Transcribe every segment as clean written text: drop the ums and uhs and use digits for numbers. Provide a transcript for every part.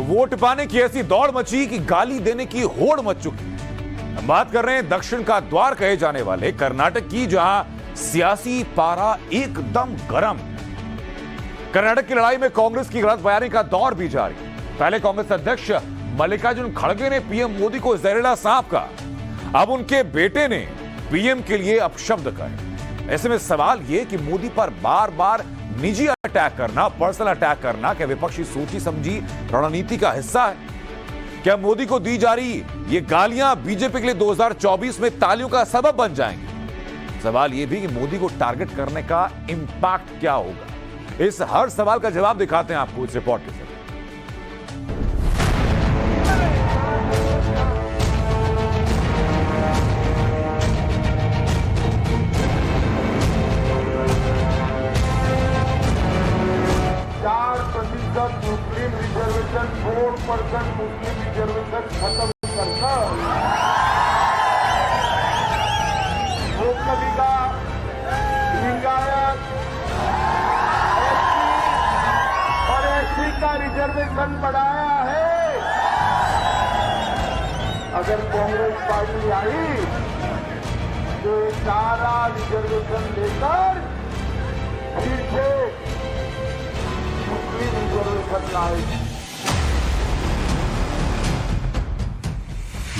Vote पाने की ऐसी दौड़ मची कि गाली देने की होड़ मच चुकी। हम बात कर रहे हैं दक्षिण का द्वार कहे जाने वाले कर्नाटक की, जहां सियासी पारा एकदम गर्म। कर्नाटक की लड़ाई में कांग्रेस की गलत बयानी का दौर भी जारी। पहले कांग्रेस अध्यक्ष मल्लिकार्जुन खड़गे ने पीएम मोदी को जहरीला सांप कहा, अब उनके बेटे ने पीएम के लिए अपशब्द कहे। ऐसे में सवाल यह कि मोदी पर बार बार निजी अटैक करना, पर्सनल अटैक करना क्या विपक्षी सोची समझी रणनीति का हिस्सा है? क्या मोदी को दी जा रही ये गालियां बीजेपी के लिए 2024 में तालियों का सबब बन जाएंगी? सवाल यह भी कि मोदी को टारगेट करने का इंपैक्ट क्या होगा? इस हर सवाल का जवाब दिखाते हैं आपको इस रिपोर्ट के जरिए। मुस्लिम रिजर्वेशन 4% मुस्लिम रिजर्वेशन खत्म करना, ओबीसी, लिंगायत, और एससी का रिजर्वेशन बढ़ाया है। अगर कांग्रेस पार्टी आई तो सारा रिजर्वेशन लेकर फिर से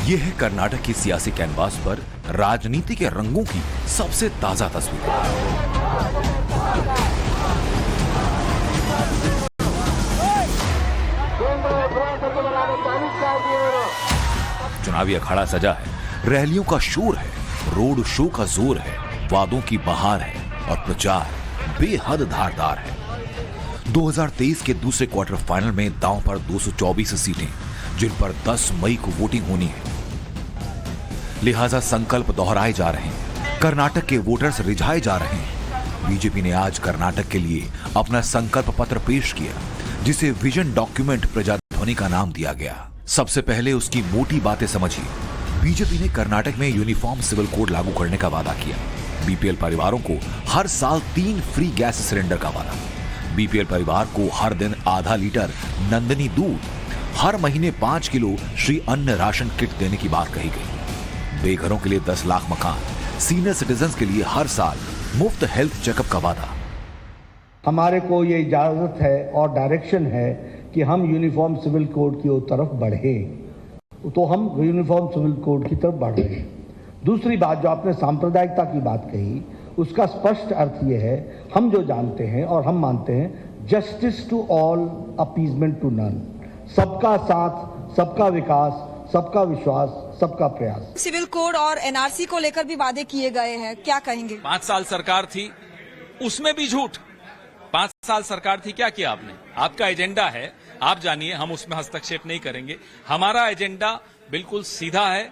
यह है कर्नाटक की सियासी कैनवास पर राजनीति के रंगों की सबसे ताजा तस्वीर। चुनावी अखाड़ा सजा है, रैलियों का शोर है, रोड शो का जोर है, वादों की बहार है और प्रचार बेहद धारदार है। 2023 के दूसरे क्वार्टर फाइनल में दांव पर 224 सीटें, जिन पर 10 मई को वोटिंग होनी है। लिहाजा संकल्प दोहराए जा रहे हैं, कर्नाटक के वोटर्स रिझाए जा रहे हैं। बीजेपी ने आज कर्नाटक के लिए अपना संकल्प पत्र पेश किया, जिसे विजन डॉक्यूमेंट प्रजाध्वनि का नाम दिया गया। सबसे पहले उसकी मोटी बातें समझिए। बीजेपी ने कर्नाटक में यूनिफॉर्म सिविल कोड लागू करने का वादा किया। बीपीएल परिवारों को हर साल 3 फ्री गैस सिलेंडर का वादा। बीपीएल परिवार को हर दिन आधा लीटर नंदिनी दूध, हर महीने 5 किलो श्री अन्न राशन किट देने की बात कही गई। बेघरों के लिए 10 लाख मकान, सीनियर सिटीजन्स के लिए हर साल मुफ्त हेल्थ चेकअप का वादा। हमारे को ये इजाजत है और डायरेक्शन है कि हम यूनिफॉर्म सिविल कोड की तरफ बढ़े, तो हम यूनिफॉर्म सिविल कोड की तरफ बढ़ रहे हैं। दूसरी बात, जो आपने सांप्रदायिकता की बात कही, उसका स्पष्ट अर्थ यह है, हम जो जानते हैं और हम मानते हैं, justice to all, appeasement to none. सबका साथ, सबका विकास, सबका विश्वास, सबका प्रयास। सिविल कोड और एनआरसी को लेकर भी वादे किए गए हैं, क्या कहेंगे? 5 साल सरकार थी, उसमें भी झूठ। 5 साल सरकार थी, क्या किया आपने? आपका एजेंडा है, आप जानिए, हम उसमें हस्तक्षेप नहीं करेंगे। हमारा एजेंडा बिल्कुल सीधा है।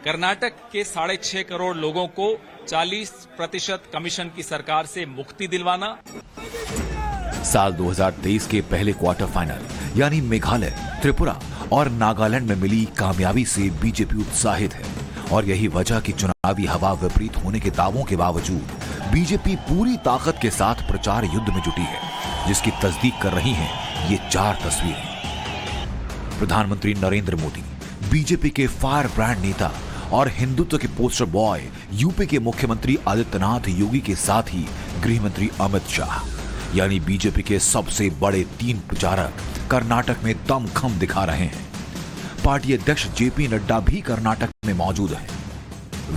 कर्नाटक के 6.5 करोड़ लोगों को 40% कमीशन की सरकार से मुक्ति दिलवाना। साल 2023 के पहले क्वार्टर फाइनल यानी मेघालय, त्रिपुरा और नागालैंड में मिली कामयाबी से बीजेपी उत्साहित है, और यही वजह कि चुनावी हवा विपरीत होने के दावों के बावजूद बीजेपी पूरी ताकत के साथ प्रचार युद्ध में जुटी है, जिसकी तस्दीक कर रही हैं ये 4 तस्वीरें। प्रधानमंत्री नरेंद्र मोदी, बीजेपी के फायर ब्रांड नेता और हिंदुत्व के पोस्टर बॉय यूपी के मुख्यमंत्री आदित्यनाथ योगी के साथ ही गृहमंत्री अमित शाह, यानी बीजेपी के सबसे बड़े 3 प्रचारक कर्नाटक में दमखम दिखा रहे हैं। पार्टी अध्यक्ष जेपी नड्डा भी कर्नाटक में मौजूद हैं।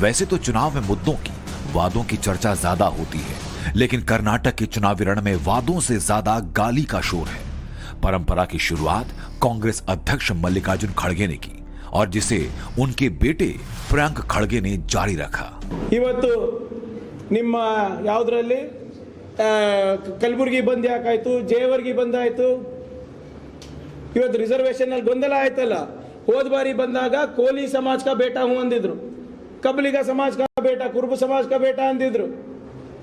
वैसे तो चुनाव में मुद्दों की, वादों की चर्चा ज्यादा होती है, लेकिन कर्नाटक के चुनावी रण में वादों से ज्यादा गाली का शोर है। परंपरा की शुरुआत कांग्रेस अध्यक्ष मल्लिकार्जुन खड़गे ने की, और जिसे उनके बेटे प्रियंक खड़गे ने जारी रखा। ಇವತ್ತು ನಿಮ್ಮ ಯಾವುದರಲ್ಲಿ ಕಲಬುರಗಿ ಬಂದ್ ಯಾಕಾಯ್ತು, ಜೇವರ್ಗಿ ಬಂದಾಯ್ತು, ಇವತ್ತು ರಿಸರ್ವೇಶನ್ ಅಲ್ಲಿ ಗೊಂದಲ ಆಯ್ತಲ್ಲ। ಹೋದ ಬಾರಿ ಬಂದಾಗ ಕೋಲಿ ಸಮಾಜ का बेटा हूं ಅಂದಿದ್ರು, ಕಬಲಿಗ ಸಮಾಜ का बेटा, ಕುರುಬ ಸಮಾಜ का बेटा ಅಂದಿದ್ರು,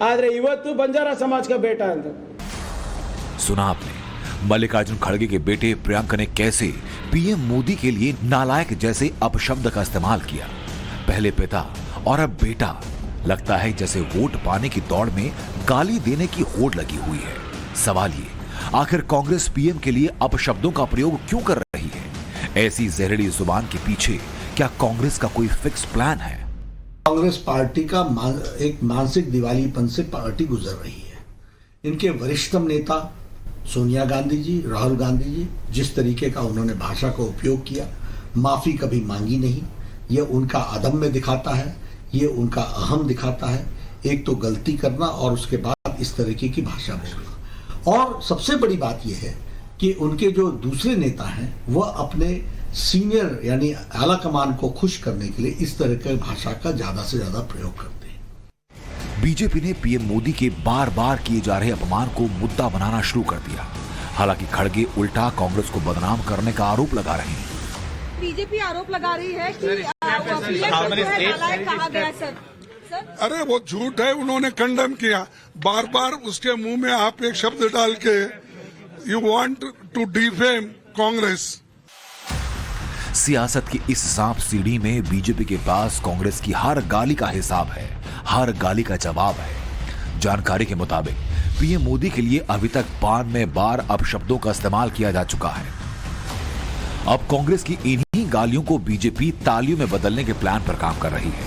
ಆದ್ರೆ ಇವತ್ತು ಬಂಜಾರಾ ಸಮಾಜ का बेटा ಅಂತ। सुना आपने मल्लिकार्जुन खड़गे के बेटे प्रियंक ने कैसे पीएम मोदी के लिए नालायक जैसे अपशब्द का इस्तेमाल किया। पहले पिता और अब बेटा। लगता है जैसे वोट पाने की दौड़ में गाली देने की होड़ लगी हुई है। सवाल ये, आखिर कांग्रेस पीएम के लिए अपशब्दों का प्रयोग क्यों कर रही है? ऐसी जहरीली जुबान के पीछे क्या कांग्रेस का कोई फिक्स प्लान है? कांग्रेस पार्टी का एक मानसिक दिवालीपन से पार्टी गुजर रही है। इनके वरिष्ठतम नेता सोनिया गांधी जी, राहुल गांधी जी, जिस तरीके का उन्होंने भाषा का उपयोग किया, माफी कभी मांगी नहीं, ये उनका अदम्य दिखाता है, ये उनका अहम दिखाता है। एक तो गलती करना और उसके बाद इस तरीके की भाषा बोलना। और सबसे बड़ी बात यह है कि उनके जो दूसरे नेता हैं वह अपने सीनियर यानी आला कमान को खुश करने के लिए इस तरह की भाषा का ज्यादा से ज्यादा प्रयोग करते हैं। बीजेपी ने पीएम मोदी के बार बार किए जा रहे अपमान को मुद्दा बनाना शुरू कर दिया। हालांकि खड़गे उल्टा कांग्रेस को बदनाम करने का आरोप लगा रहे हैं। बीजेपी आरोप लगा रही है कि नालायक कहा गया सर। अरे वो झूठ है, उन्होंने कंडेम किया। बार बार उसके मुंह में आप एक शब्द डाल के you want to defame Congress. सियासत की इस सांप सीढ़ी में बीजेपी के पास कांग्रेस की हर गाली का हिसाब है, हर गाली का जवाब है। जानकारी के मुताबिक पीएम मोदी के लिए अभी तक 92 बार अपशब्दों का इस्तेमाल किया जा चुका है। अब कांग्रेस की इन्हीं गालियों को बीजेपी तालियों में बदलने के प्लान पर काम कर रही है।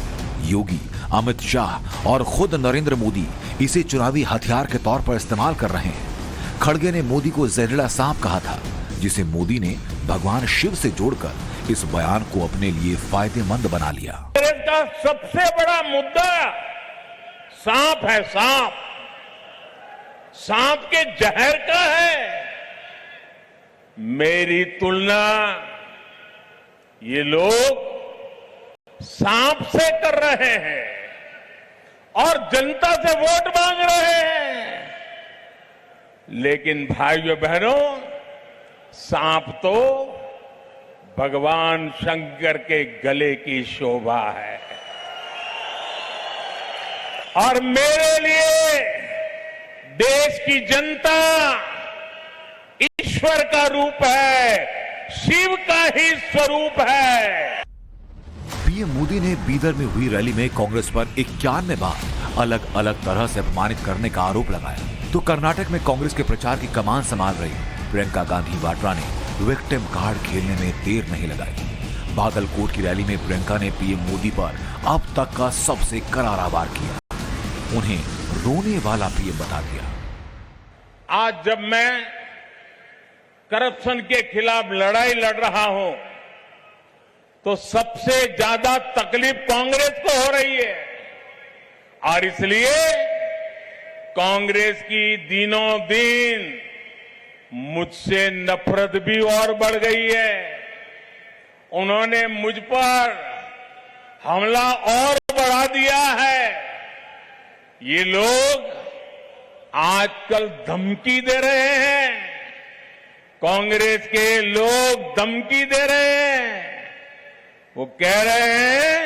योगी, अमित शाह और खुद नरेंद्र मोदी इसे चुनावी हथियार के तौर पर इस्तेमाल कर रहे हैं। खड़गे ने मोदी को जहरीला सांप कहा था, जिसे मोदी ने भगवान शिव से जोड़कर इस बयान को अपने लिए फायदेमंद बना लिया। कांग्रेस का सबसे बड़ा मुद्दा सांप है। सांप के जहर का है। मेरी तुलना ये लोग सांप से कर रहे हैं और जनता से वोट मांग रहे हैं। लेकिन भाइयों बहनों, सांप तो भगवान शंकर के गले की शोभा है और मेरे लिए देश की जनता ईश्वर का रूप है, शिव का ही स्वरूप है। पीएम मोदी ने बीदर में हुई रैली में कांग्रेस पर 91 बार अलग अलग तरह से अपमानित करने का आरोप लगाया। तो कर्नाटक में कांग्रेस के प्रचार की कमान संभाल रही प्रियंका गांधी वाड्रा ने विक्टिम कार्ड खेलने में देर नहीं लगाई। बागलकोट की रैली में प्रियंका ने पीएम मोदी पर अब तक का सबसे करारा वार किया, उन्हें रोने वाला पीएम बता दिया। आज जब मैं करप्शन के खिलाफ लड़ाई लड़ रहा हूं तो सबसे ज्यादा तकलीफ कांग्रेस को हो रही है और इसलिए कांग्रेस की दिनों दिन मुझसे नफरत भी और बढ़ गई है। उन्होंने मुझ पर हमला और बढ़ा दिया है। ये लोग आजकल धमकी दे रहे हैं, कांग्रेस के लोग धमकी दे रहे हैं। वो कह रहे हैं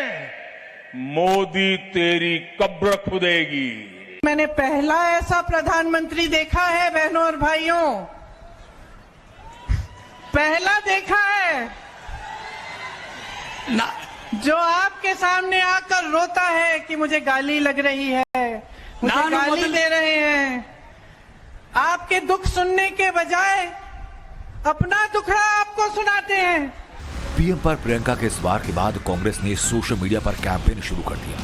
मोदी तेरी कब्र खुदेगी। मैंने पहला ऐसा प्रधानमंत्री देखा है बहनों और भाइयों, पहला देखा है जो आपके सामने आकर रोता है कि मुझे गाली लग रही है, मुझे गाली दे रहे हैं। आपके दुख सुनने के बजाय अपना दुखड़ा आपको सुनाते हैं। पीएम पर प्रियंका के इस वार के बाद कांग्रेस ने सोशल मीडिया पर कैंपेन शुरू कर दिया।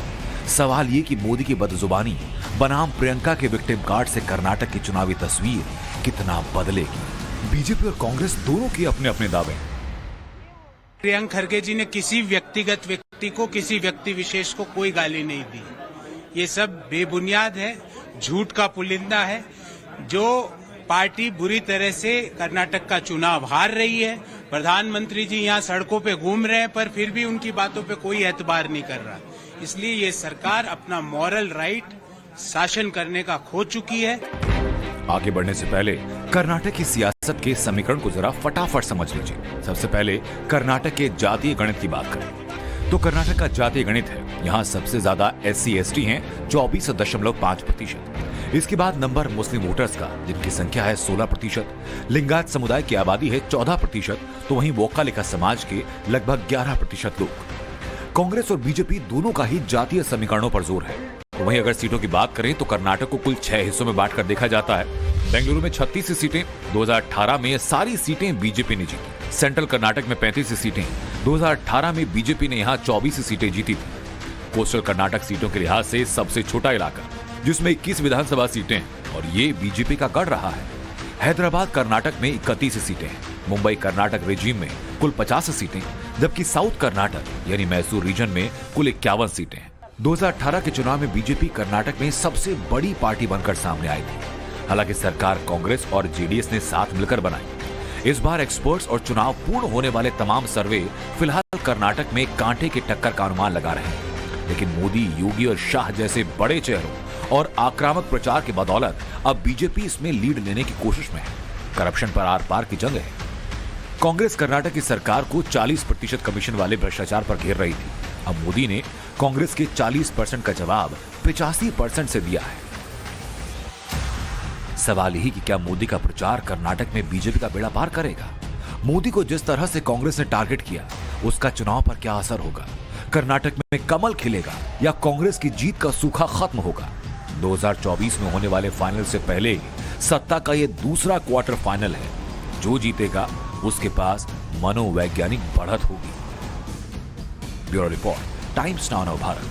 सवाल ये कि मोदी की बदजुबानी बनाम प्रियंका के विक्टिम कार्ड से कर्नाटक की चुनावी तस्वीर कितना बदलेगी। बीजेपी और कांग्रेस दोनों के अपने अपने दावे। प्रियंका खड़गे जी ने किसी व्यक्तिगत व्यक्ति को, किसी व्यक्ति विशेष को कोई गाली नहीं दी। ये सब बेबुनियाद है, झूठ का पुलिंदा है। जो पार्टी बुरी तरह से कर्नाटक का चुनाव हार रही है, प्रधानमंत्री जी यहाँ सड़कों पे घूम रहे हैं, पर फिर भी उनकी बातों पे कोई एतबार नहीं कर रहा। इसलिए ये सरकार अपना मॉरल राइट शासन करने का खो चुकी है। आगे बढ़ने से पहले कर्नाटक की सियासत के समीकरण को जरा फटाफट समझ लीजिए। सबसे पहले कर्नाटक के जातीय गणित की बात करें तो कर्नाटक का जातीय गणित है, यहाँ सबसे ज्यादा SC/ST हैं 24.5%। इसके बाद नंबर मुस्लिम वोटर्स का, जिनकी संख्या है 16%। लिंगायत समुदाय की आबादी है 14%, तो वहीं वोक्कालिका समाज के लगभग 11% लोग। कांग्रेस और बीजेपी दोनों का ही जातीय समीकरणों पर जोर है। तो वहीं अगर सीटों की बात करें तो कर्नाटक को कुल 6 हिस्सों में बांटकर देखा जाता है। बेंगलुरु में 36 सीटें, 2018 में सारी सीटें बीजेपी ने जीती। सेंट्रल कर्नाटक में 35 सीटें, 2018 में बीजेपी ने यहां 24 सीटें जीती थी। कोस्टल कर्नाटक सीटों के लिहाज से सबसे छोटा इलाका, जिसमें 21 विधानसभा सीटें हैं और ये बीजेपी का गढ़ रहा है। हैदराबाद कर्नाटक में 31 सीटें हैं। मुंबई कर्नाटक रेजिम में कुल 50 सीटें, जबकि साउथ कर्नाटक यानी मैसूर रीजन में कुल 51 सीटें हैं। 2018 के चुनाव में बीजेपी कर्नाटक में सबसे बड़ी पार्टी बनकर सामने आई थी। हालांकि सरकार कांग्रेस और जेडीएस ने साथ मिलकर बनाई। इस बार एक्सपर्ट्स और चुनाव पूर्ण होने वाले तमाम सर्वे फिलहाल कर्नाटक में कांटे की टक्कर का अनुमान लगा रहे हैं। लेकिन मोदी, योगी और शाह जैसे बड़े चेहरों और आक्रामक प्रचार की बदौलत अब बीजेपी इसमें लीड लेने की कोशिश में है। करप्शन पर आर पार की जंग है। कांग्रेस कर्नाटक की सरकार को 40% कमीशन वाले भ्रष्टाचार पर घेर रही थी। अब मोदी ने कांग्रेस के 40% का जवाब 85% से दिया है। सवाल यही कि क्या मोदी का प्रचार कर्नाटक में बीजेपी का बेड़ा पार करेगा? मोदी को जिस तरह से कांग्रेस ने टारगेट किया, उसका चुनाव पर क्या असर होगा? कर्नाटक में कमल खिलेगा या कांग्रेस की जीत का सूखा खत्म होगा? 2024 में होने वाले फाइनल से पहले सत्ता का यह दूसरा क्वार्टर फाइनल है। जो जीतेगा उसके पास मनोवैज्ञानिक बढ़त होगी। Bureau report, times now Bharat.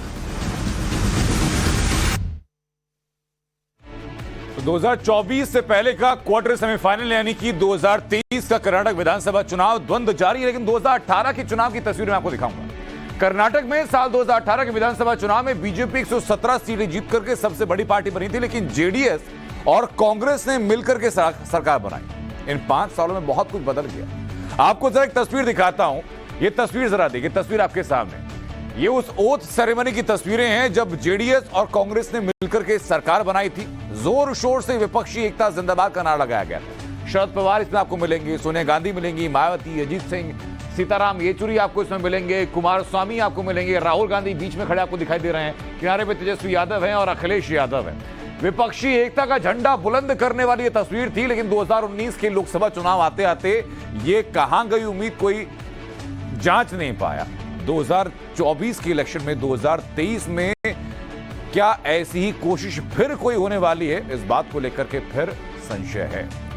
2024 से पहले का क्वार्टर सेमीफाइनल यानी कि 2023 का कर्नाटक विधानसभा चुनाव द्वंद्व जारी है। लेकिन 2018 के चुनाव की तस्वीर मैं आपको दिखाऊंगा। कर्नाटक में साल 2018 के विधानसभा चुनाव में बीजेपी 117 सीटें जीत करके सबसे बड़ी पार्टी बनी थी, लेकिन जेडीएस और कांग्रेस ने मिलकर के सरकार बनाई। इन 5 सालों में बहुत कुछ बदल गया। आपको जरा एक तस्वीर दिखाता हूं। ये तस्वीर जरा देखिए, तस्वीर आपके सामने। ये उस ओथ सेरेमनी की तस्वीरें हैं जब जेडीएस और कांग्रेस ने मिलकर के सरकार बनाई थी। जोर शोर से विपक्षी एकता जिंदाबाद का नारा लगाया गया था। शरद पवार इसमें आपको मिलेंगे, सोनिया गांधी मिलेंगी, मायावती, अजीत सिंह, सीताराम येचुरी आपको इसमें मिलेंगे, कुमारस्वामी आपको मिलेंगे, राहुल गांधी बीच में खड़े आपको दिखाई दे रहे हैं, किनारे पे तेजस्वी यादव हैं और अखिलेश यादव हैं। विपक्षी एकता का झंडा बुलंद करने वाली ये तस्वीर थी। लेकिन 2019 के लोकसभा चुनाव आते आते ये कहां गई उम्मीद कोई जांच नहीं पाया। 2024 के इलेक्शन में 2023 में क्या ऐसी ही कोशिश फिर कोई होने वाली है? इस बात को लेकर के फिर संशय है।